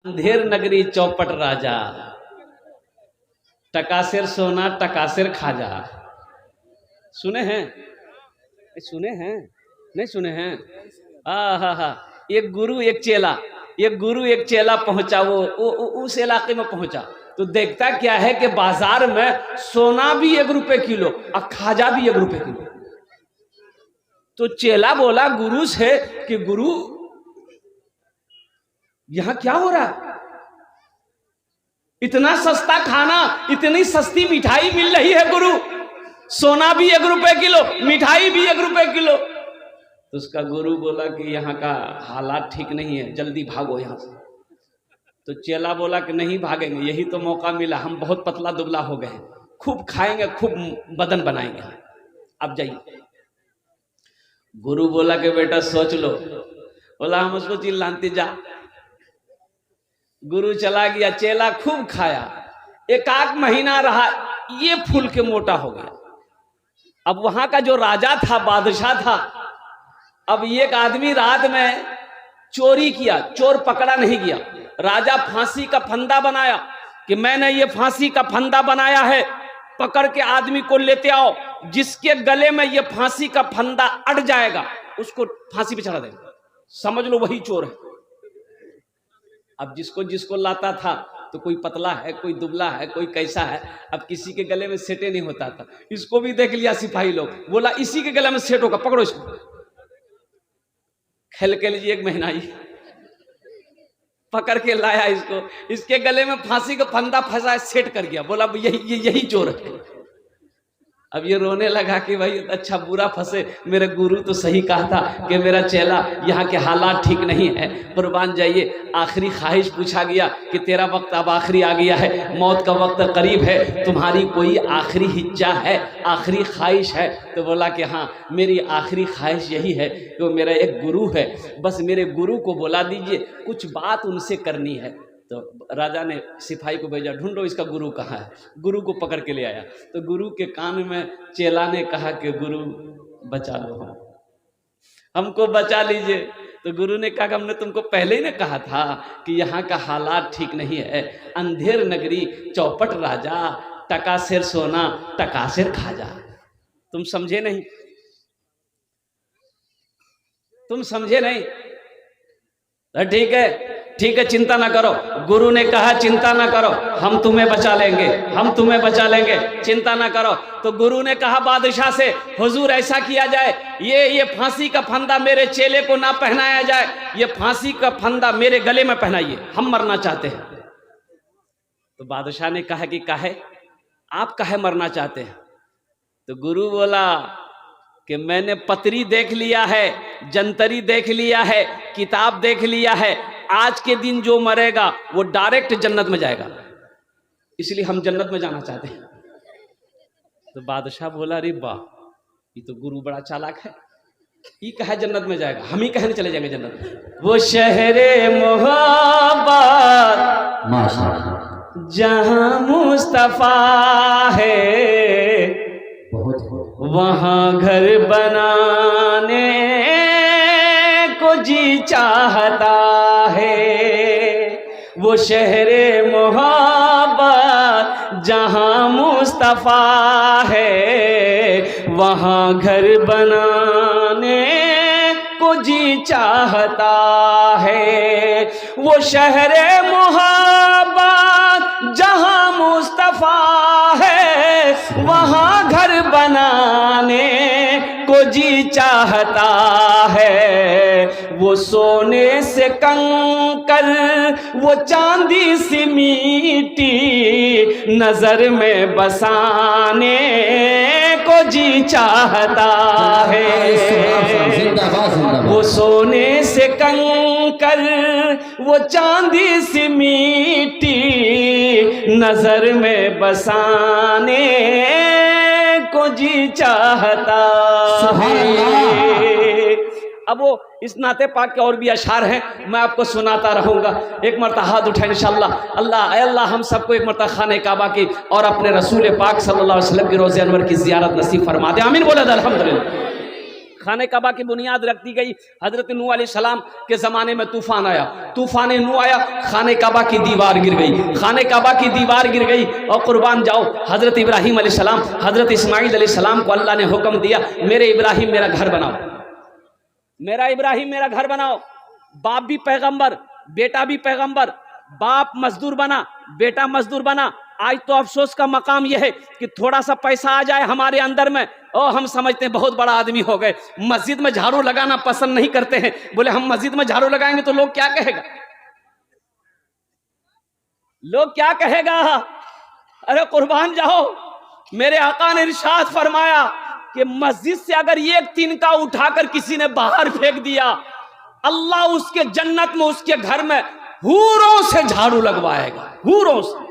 अंधेर नगरी चौपट राजा, टकासेर सोना टकासेर खाजा। सुने हैं? सुने हैं? नहीं सुने हैं? हा। एक गुरु एक चेला पहुंचा, वो उस इलाके में पहुंचा तो देखता क्या है कि बाजार में सोना भी 1 रुपए किलो और खाजा भी 1 रुपए किलो। तो चेला बोला गुरु से कि गुरु यहां क्या हो रहा है? इतना सस्ता खाना, इतनी सस्ती मिठाई मिल रही है गुरु, सोना भी 1 रुपए किलो, मिठाई भी 1 रुपए किलो। तो उसका गुरु बोला कि यहाँ का हालात ठीक नहीं है, जल्दी भागो यहाँ से। तो चेला बोला कि नहीं भागेंगे, यही तो मौका मिला, हम बहुत पतला दुबला हो गए, खूब खाएंगे, खूब बदन बनाएंगे, अब जाइए। गुरु बोला कि बेटा सोच लो। बोला हम उसको चिल्लाते जा। गुरु चला गया, चेला खूब खाया, 1 महीना रहा, ये फूल के मोटा हो गया। अब वहां का जो राजा था, बादशाह था, अब एक आदमी रात में चोरी किया, चोर पकड़ा नहीं गया। राजा फांसी का फंदा बनाया कि मैंने ये फांसी का फंदा बनाया है, पकड़ के आदमी को लेते आओ, जिसके गले में ये फांसी का फंदा अड़ जाएगा उसको फांसी पे चढ़ा देगा, समझ लो वही चोर है। अब जिसको जिसको लाता था, तो कोई पतला है, कोई दुबला है, कोई कैसा है, अब किसी के गले में सेटे नहीं होता था। इसको भी देख लिया सिपाही लोग, बोला इसी के गले में सेट होगा, पकड़ो इसको। खेल के लीजिए 1 महीना ही पकड़ के लाया इसको, इसके गले में फांसी का फंदा फंसा, सेट कर गया, बोला यही चोर है। अब ये रोने लगा कि भाई अच्छा बुरा फंसे, मेरे गुरु तो सही कहा था कि मेरा चेला यहाँ के हालात ठीक नहीं है, कुर्बान जाइए। आखिरी ख्वाहिश पूछा गया कि तेरा वक्त अब आखिरी आ गया है, मौत का वक्त करीब है, तुम्हारी कोई आखिरी हिज्जा है, आखिरी ख्वाहिश है? तो बोला कि हाँ, मेरी आखिरी ख्वाहिश यही है कि वो मेरा एक गुरु है, बस मेरे गुरु को बुला दीजिए, कुछ बात उनसे करनी है। तो राजा ने सिपाही को भेजा, ढूंढो इसका गुरु कहाँ है। गुरु को पकड़ के ले आया, तो गुरु के कान में चेला ने कहा कि गुरु बचा लो, हमको बचा लीजिए। तो गुरु ने कहा कि हमने तुमको पहले ही ने कहा था कि यहाँ का हालात ठीक नहीं है, अंधेर नगरी चौपट राजा, टकासेर सोना टकासेर खाजा। तुम समझे नहीं, तुम समझे नहीं। ठीक है, चिंता ना करो। गुरु ने कहा चिंता ना करो, हम तुम्हें बचा लेंगे, हम तुम्हें बचा लेंगे, चिंता ना करो। तो गुरु ने कहा बादशाह से, हुजूर ऐसा किया जाए, ये फांसी का फंदा मेरे चेले को ना पहनाया जाए, ये फांसी का फंदा मेरे गले में पहनाइए, हम मरना चाहते हैं। तो बादशाह ने कहा कि काहे, आप काहे मरना चाहते हैं? तो गुरु बोला कि मैंने पत्री देख लिया है, जंतरी देख लिया है, किताब देख लिया है, आज के दिन जो मरेगा वो डायरेक्ट जन्नत में जाएगा, इसलिए हम जन्नत में जाना चाहते हैं। तो बादशाह बोला अरे वाह, ये तो गुरु बड़ा चालाक है, ये कहे जन्नत में जाएगा, हम ही कहने चले जाएंगे जन्नत में। वो शहरे मोहब्बत जहां मुस्तफा है, वहां घर बनाने को जी चाहता है। वो शहरे मोहब्बत जहां मुस्तफा है, वहां घर बनाने को जी चाहता है। वो शहरे मोहब्बत जहां मुस्तफा है, वहां घर बनाने को जी चाहता है। वो सोने से कंकर, वो चांदी सी मीठी, नजर में बसाने को जी चाहता है। वो सोने से कंकर, वो चांदी सी मीठी, नजर में बसाने को जी चाहता है। अब वो इस नाते पाक के और भी अशार हैं, मैं आपको सुनाता रहूंगा। एक मरता हाथ उठाए इंशाअल्लाह। अल्लाह हम सबको एक मरता खाने काबा की और अपने रसूल पाक सल्लल्लाहु अलैहि वसल्लम की रोज़े अनवर की ज़ियारत नसीब फरमा दे, आमीन बोले अल्हम्दुलिल्लाह। खाने काबा की बुनियाद रख दी गई। हजरत नूह अलैहिस्सलाम के ज़माने में तूफ़ान आया, तूफ़ान नूह आया, खाने काबा की दीवार गिर गई, खाने काबा की दीवार गिर गई। और कुर्बान जाओ, हजरत इब्राहीम अलैहिस्सलाम, हजरत इस्माइल अलैहिस्सलाम को अल्लाह ने हुक्म दिया, मेरे इब्राहीम मेरा घर बनाओ, मेरा इब्राहीम मेरा घर बनाओ। बाप भी पैगंबर, बेटा भी पैगंबर, बाप मजदूर बना, बेटा मजदूर बना। आज तो अफसोस का मकाम यह है कि थोड़ा सा पैसा आ जाए हमारे अंदर में, और हम समझते हैं बहुत बड़ा आदमी हो गए। मस्जिद में झाड़ू लगाना पसंद नहीं करते हैं, बोले हम मस्जिद में झाड़ू लगाएंगे तो लोग क्या कहेगा, लोग क्या कहेगा। अरे कुर्बान जाओ, मेरे आका ने इरशाद फरमाया कि मस्जिद से अगर एक तिनका उठाकर किसी ने बाहर फेंक दिया, अल्लाह उसके जन्नत में, उसके घर में हूरों से झाड़ू लगवाएगा, हूरों से।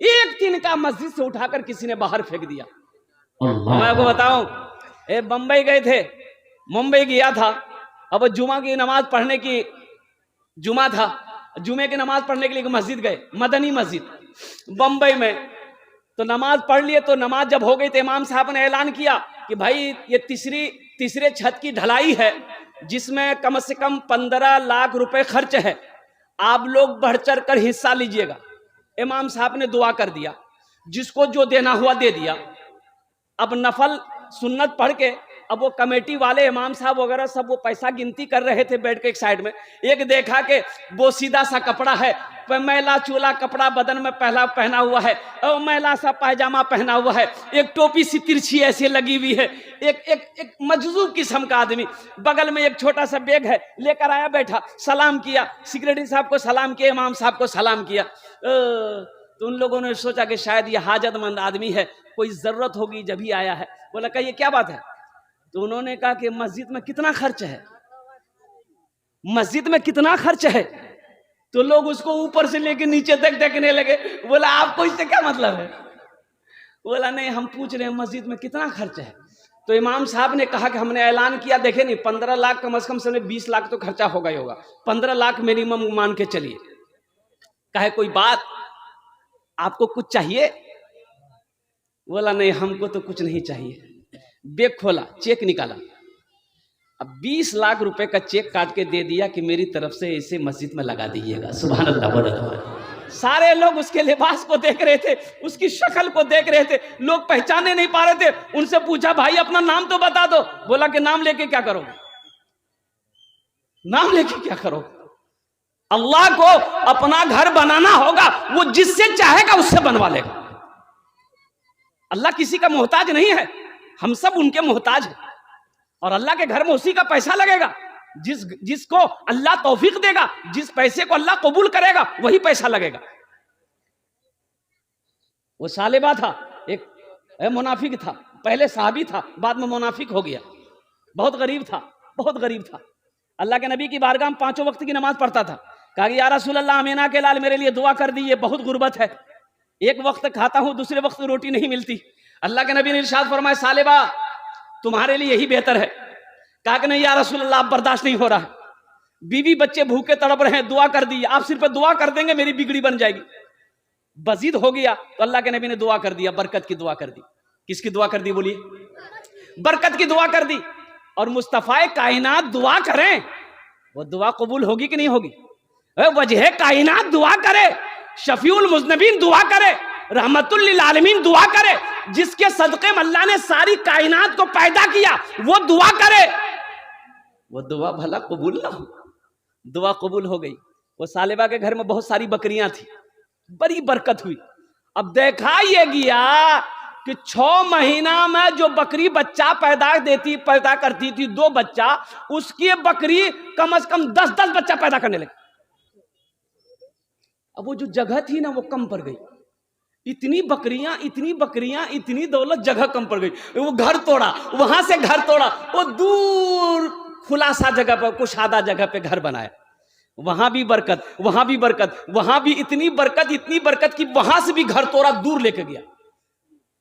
एक तिनका मस्जिद से उठाकर किसी ने बाहर फेंक दिया। मैं आपको बताऊं, बंबई गए थे, मुंबई गया था, अब जुमा की नमाज पढ़ने की, जुमा था, जुमे की नमाज पढ़ने के लिए मस्जिद गए, मदनी मस्जिद बंबई में। तो नमाज पढ़ लिए, तो नमाज जब हो गई तो इमाम साहब ने ऐलान किया कि भाई ये तीसरे छत की ढलाई है, जिसमें कम से कम 15 लाख रुपए खर्च है, आप लोग बढ़ चढ़ कर हिस्सा लीजिएगा। इमाम साहब ने दुआ कर दिया, जिसको जो देना हुआ दे दिया। अब नफल सुन्नत पढ़ के, अब वो कमेटी वाले इमाम साहब वगैरह सब वो पैसा गिनती कर रहे थे बैठ के एक साइड में। एक देखा कि वो सीधा सा कपड़ा है, मैला चूला कपड़ा बदन में पहना हुआ है, और मैला सा पायजामा पहना हुआ है, एक टोपी सी तिरछी ऐसे लगी हुई है, एक मजजूब किस्म का आदमी। बगल में एक छोटा सा बैग है, लेकर आया, बैठा, सलाम किया, सेक्रेटरी साहब को सलाम किया, इमाम साहब को सलाम किया। तो उन लोगों ने सोचा कि शायद ये हाजतमंद आदमी है, कोई जरूरत होगी जब ही आया है। बोला कहा ये क्या बात है? तो उन्होंने कहा कि मस्जिद में कितना खर्च है, मस्जिद में कितना खर्च है। तो लोग उसको ऊपर से लेके नीचे तक देखने लगे। बोला आपको इससे क्या मतलब है? बोला नहीं, हम पूछ रहे हैं मस्जिद में कितना खर्च है। तो इमाम साहब ने कहा कि हमने ऐलान किया, देखे नहीं, 15 लाख कम से कम से 20 लाख तो खर्चा होगा ही होगा, 15 लाख मिनिमम मान के चलिए। कहे कोई बात, आपको कुछ चाहिए? बोला नहीं, हमको तो कुछ नहीं चाहिए। बैग खोला, चेक निकाला, अब 20 लाख रुपए का चेक काट के दे दिया कि मेरी तरफ से इसे मस्जिद में लगा दीजिएगा। सुभान अल्लाह। सारे लोग उसके लिबास को देख रहे थे, उसकी शक्ल को देख रहे थे, लोग पहचाने नहीं पा रहे थे। उनसे पूछा भाई अपना नाम तो बता दो। बोला कि नाम लेके क्या करोगे, नाम लेके क्या करोगे? अल्लाह को अपना घर बनाना होगा, वो जिससे चाहेगा उससे बनवा लेगा। अल्लाह किसी का मोहताज नहीं है, हम सब उनके मोहताज हैं। और अल्लाह के घर में उसी का पैसा लगेगा जिसको अल्लाह तौफीक देगा, जिस पैसे को अल्लाह कबूल करेगा वही पैसा लगेगा। वो सालेबा था, एक मुनाफिक था, पहले साहबी था, बाद में मुनाफिक हो गया, बहुत गरीब था, बहुत गरीब था। अल्लाह के नबी की बारगाह में 5 वक्त की नमाज पढ़ता था। कहा कि या रसूल अल्लाह, अमीना के लाल मेरे लिए दुआ कर दी, ये बहुत गुर्बत है, एक वक्त खाता हूं, दूसरे वक्त रोटी नहीं मिलती। अल्लाह के नबी ने इरशाद फरमाया, सालेबा तुम्हारे लिए यही बेहतर है। कहा कि नहीं या रसूल अल्लाह, बर्दाश्त नहीं हो रहा है, बीवी बच्चे भूखे तड़प रहे हैं, दुआ कर दी, आप सिर्फ दुआ कर देंगे मेरी बिगड़ी बन जाएगी। बजीद हो गया तो अल्लाह के नबी ने दुआ कर दिया, बरकत की दुआ कर दी। किसकी दुआ कर दी बोलिए? बरकत की दुआ कर दी। और मुस्तफाए कायनात दुआ करें, वो दुआ कबूल होगी कि नहीं होगी? वजह कायनात दुआ करे, शफीउल मुज़नबीन दुआ करे, रहमतुल लिल आलमीन दुआ करे, जिसके सदक़े में अल्लाह ने सारी कायनात को पैदा किया, वो दुआ करे, वो दुआ भला कबूल ना हो? दुआ कबूल हो गई। वो सालेबा के घर में बहुत सारी बकरियां थी, बड़ी बरकत हुई। अब देखा ये गया कि 6 महीना में जो बकरी बच्चा पैदा करती थी 2 बच्चा, उसकी बकरी कम से कम 10-10 बच्चा पैदा करने लगी। अब वो जो जगह थी ना वो कम पड़ गई, इतनी बकरियां, इतनी दौलत, जगह कम पड़ गई। वो घर तोड़ा, वहां से घर तोड़ा, वो दूर खुलासा जगह पर, कुशादा जगह पे घर बनाया, वहां भी बरकत, वहां भी बरकत, वहां भी इतनी बरकत कि वहां से भी घर तोड़ा, दूर लेके गया।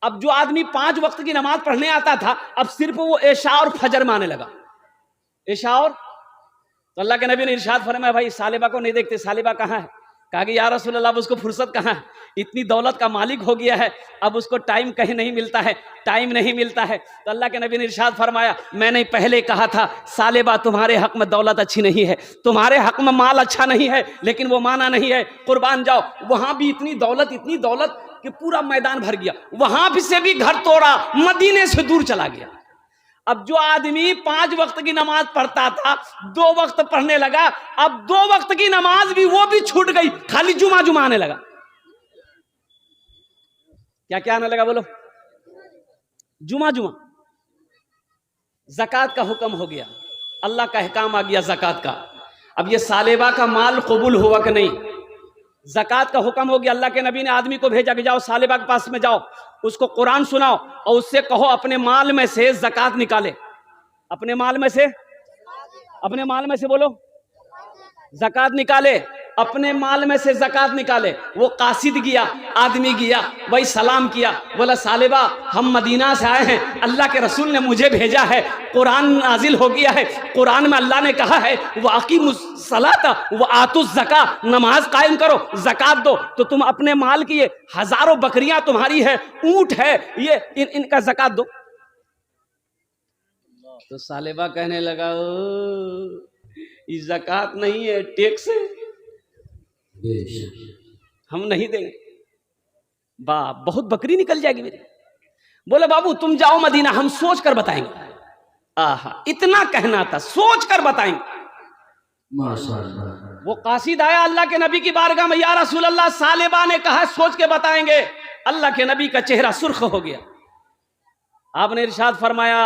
अब जो आदमी 5 वक्त की नमाज पढ़ने आता था, अब सिर्फ वो इशा और फजर में आने लगा। इशा और, तो अल्लाह के नबी ने इरशाद फरमाया, भाई सालेबा को नहीं देखते, सालेबा कहाँ है? कहा कि या रसूल अल्लाह, अब उसको फुर्सत कहाँ है, इतनी दौलत का मालिक हो गया है, अब उसको टाइम कहीं नहीं मिलता है, टाइम नहीं मिलता है। तो अल्लाह के नबी ने इरशाद फरमाया, मैंने पहले कहा था सालेबा तुम्हारे हक में दौलत अच्छी नहीं है, तुम्हारे हक में माल अच्छा नहीं है, लेकिन वो माना नहीं है, कुर्बान जाओ। वहां भी इतनी दौलत कि पूरा मैदान भर गया, वहां भी से भी घर तोड़ा, मदीने से दूर चला गया। अब जो आदमी 5 वक्त की नमाज पढ़ता था 2 वक्त पढ़ने लगा, अब 2 वक्त की नमाज भी वो भी छूट गई, खाली जुमा आने लगा। क्या आने लगा बोलो? जुमा। ज़कात का हुक्म हो गया, अल्लाह का अहकाम आ गया ज़कात का। अब ये सालेबा का माल कबूल हुआ कि नहीं? ज़कात का हुक्म हो गया। अल्लाह के नबी ने आदमी को भेजा कि जाओ सालेबा के पास में जाओ, उसको कुरान सुनाओ और उससे कहो अपने माल में से ज़कात निकाले। अपने माल में से बोलो ज़कात निकाले, अपने माल में से ज़कात निकाले। वो कासिद गया, आदमी गया, वही सलाम किया, बोला सालेबा हम मदीना से आए हैं, अल्लाह के रसूल ने मुझे भेजा है, कुरान नाजिल हो गया है, कुरान में अल्लाह ने कहा है वाक़िमुस्सलात व आतुज़ ज़का, नमाज कायम करो, ज़कात दो। तो तुम अपने माल की, ये हजारों बकरियां तुम्हारी है, ऊंट है, ये इनका ज़कात दो। तो सालेबा कहने लगा ये ज़कात नहीं है, टैक्स है, हम नहीं देंगे। बहुत बकरी निकल जाएगी मेरी। बोले बाबू तुम जाओ मदीना, हम सोच कर बताएंगे। आहा, इतना कहना था, सोच कर बताएंगे। माशाअल्लाह। वो कासिद आया अल्लाह के नबी की बारगाह में, या रसूल अल्लाह सालेबा ने कहा सोच के बताएंगे। अल्लाह के नबी का चेहरा सुर्ख हो गया। आपने इरशाद फरमाया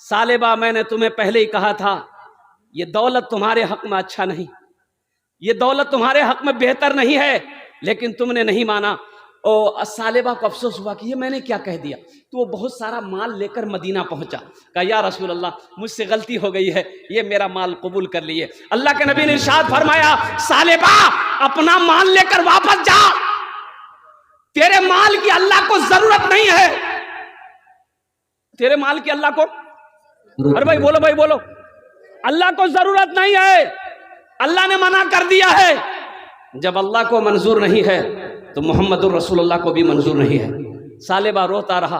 सालेबा मैंने तुम्हें पहले ही कहा था ये दौलत तुम्हारे हक में अच्छा नहीं, ये दौलत तुम्हारे हक में बेहतर नहीं है, लेकिन तुमने नहीं माना। और सालेबा को अफसोस हुआ कि ये मैंने क्या कह दिया। तो वो बहुत सारा माल लेकर मदीना पहुंचा, कहा या रसूल अल्लाह मुझसे गलती हो गई है, ये मेरा माल कबूल कर लिए। अल्लाह के नबी ने इरशाद फरमाया सालेबा अपना माल लेकर वापस जा, तेरे माल की अल्लाह को जरूरत नहीं है, तेरे माल की अल्लाह को, अरे भाई बोलो, अल्लाह को जरूरत नहीं है, अल्लाह ने मना कर दिया है। जब अल्लाह को मंजूर नहीं है तो मोहम्मदुर रसूलुल्लाह को भी मंजूर नहीं है। सालेबा रोता रहा,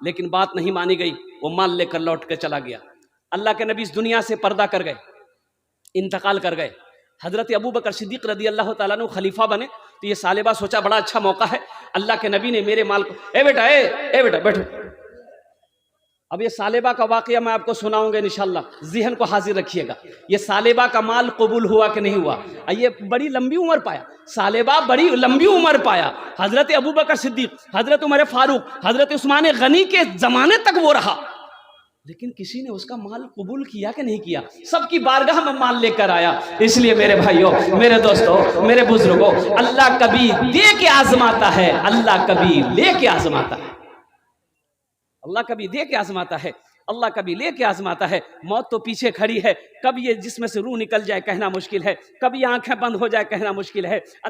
लेकिन बात नहीं मानी गई, वो माल लेकर लौट कर चला गया। अल्लाह के नबी इस दुनिया से पर्दा कर गए, इंतकाल कर गए। हजरत अबू बकर सिद्दीक रदी अल्लाह ताला अन्हु खलीफा बने। तो ये सालेबा सोचा बड़ा अच्छा मौका है, अल्लाह के नबी ने मेरे माल को, ए बेटा बैठो। अब ये सालेबा का वाकया मैं आपको सुनाऊंगा इंशाल्लाह, ज़हन को हाजिर रखिएगा। ये सालेबा का माल कबूल हुआ कि नहीं हुआ। ये बड़ी लंबी उम्र पाया, सालेबा बड़ी लंबी उम्र पाया। हजरत अबू बकर सिद्दीक, हजरत उमर फारूक, हजरत उस्मान गनी के ज़माने तक वो रहा, लेकिन किसी ने उसका माल कबूल किया कि नहीं किया। सबकी बारगाह में माल लेकर आया। इसलिए मेरे भाइयों, मेरे दोस्तों, मेरे बुजुर्गों, अल्लाह कभी दे के आजमाता है, अल्लाह कभी ले के आजमाता है, अल्लाह कभी दे के आजमाता है, अल्लाह कभी ले के आजमाता है। मौत तो पीछे खड़ी है, कब ये जिसमें से रूह निकल जाए कहना मुश्किल है, कब ये आंखें बंद हो जाए कहना मुश्किल है।